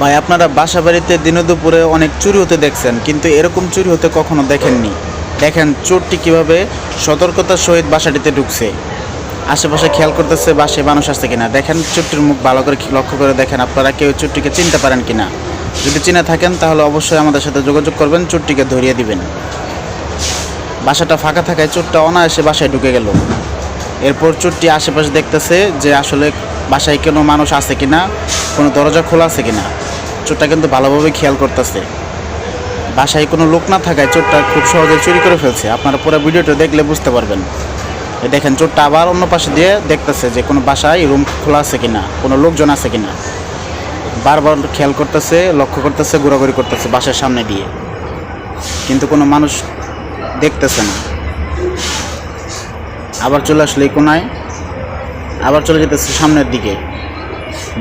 ভাই আপনারা বাসা বাড়িতে দিনে দুপুরে অনেক চুরি হতে দেখছেন, কিন্তু এরকম চুরি হতে কখনো দেখেননি। দেখেন চোরটি কিভাবে সতর্কতার সহিত বাসাটিতে ঢুকছে। আশেপাশে খেয়াল করতেছে বাসায় মানুষ আছে কিনা। দেখেন চোরটির মুখ ভালো করে লক্ষ্য করে দেখেন আপনারা কেউ চোরটিকে চিনতে পারেন কিনা। যদি চিনে থাকেন তাহলে অবশ্যই আমাদের সাথে যোগাযোগ করবেন, চোরটিকে ধরিয়ে দিবেন। বাসাটা ফাঁকা থাকায় চোরটা অনায়াসে বাসায় ঢুকে গেল। এরপর চোরটি আশেপাশে দেখতেছে যে আসলে বাসায় কোনো মানুষ আছে কিনা, কোনো দরজা খোলা আছে কিনা। চোরটা কিন্তু ভালোভাবে খেয়াল করতেছে। বাসায় কোনো লোক না থাকায় চোরটা খুব সহজে চুরি করে ফেলছে। আপনারা পুরো ভিডিওটা দেখলে বুঝতে পারবেন। দেখেন চোরটা আবার অন্য পাশে দিয়ে দেখতেছে যে কোনো বাসায় রুম খোলা আছে কিনা, কোনো লোকজন আছে কিনা। বারবার খেয়াল করতেছে, লক্ষ্য করতেছে, ঘোরাঘুরি করতেছে বাসার সামনে দিয়ে, কিন্তু কোনো মানুষ দেখতেছে না। আবার চলে আসলে এই কোনায়, আবার চলে যেতেছে সামনের দিকে।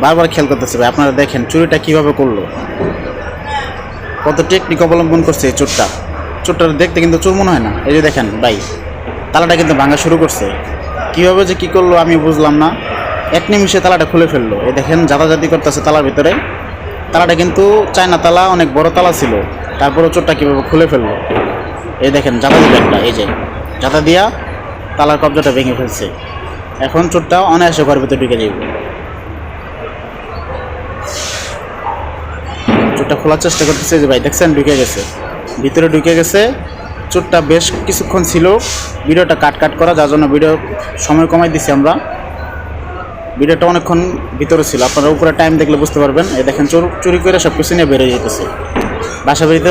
বারবার খেয়াল করতেছে। ভাই আপনারা দেখেন চুরিটা কীভাবে করলো, কত টেকনিক অবলম্বন করছে এই চোরটা। চোরটা দেখতে কিন্তু চোর মনে হয় না। এই যে দেখেন ভাই, তালাটা কিন্তু ভাঙা শুরু করছে। কীভাবে যে কী করলো আমি বুঝলাম না। এক নিমিষে তালাটা খুলে ফেললো। এই দেখেন জাতাজাতি করতেছে তালার ভিতরে। তালাটা কিন্তু চায়না তালা, অনেক বড় তালা ছিল। তারপরেও চোরটা কীভাবে খুলে ফেললো। এই দেখেন জাতা দিল একটা, এই যে জাতা দিয়া তালার কবজাটা ভেঙে ফেলছে। এখন চোরটা অনায়াসে ঘরের ভিতরে ঢুকে যাবে। চোরটা খোলার চেষ্টা করতেছে, যে ভাই দেখছেন ঢুকে গেছে, ভিতরে ঢুকে গেছে। চোরটা বেশ কিছুক্ষণ ছিল। ভিডিওটা কাট করা, যার জন্য ভিডিও সময় কমাই দিছি আমরা। ভিডিওটা অনেকক্ষণ ভিতরে ছিল, আপনারা উপরে টাইম দেখলে বুঝতে পারবেন। এই দেখেন চোর চুরি করে সব কিছু নিয়ে বেরিয়ে যেতেছে। বাসা বাড়িতে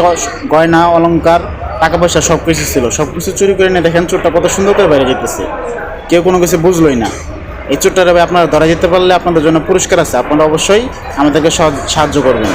গয়না অলংকার টাকা পয়সা সব কিছু ছিল, সব কিছু চুরি করে নিয়ে দেখেন চোরটা কত সুন্দর করে বেরিয়ে যেতেছে। কেউ কোনো কিছু বুঝলোই না। এই চোরটারে আপনারা ধরা যেতে পারলে আপনাদের জন্য পুরস্কার আছে। আপনারা অবশ্যই আমাদেরকে সাহায্য করবেন।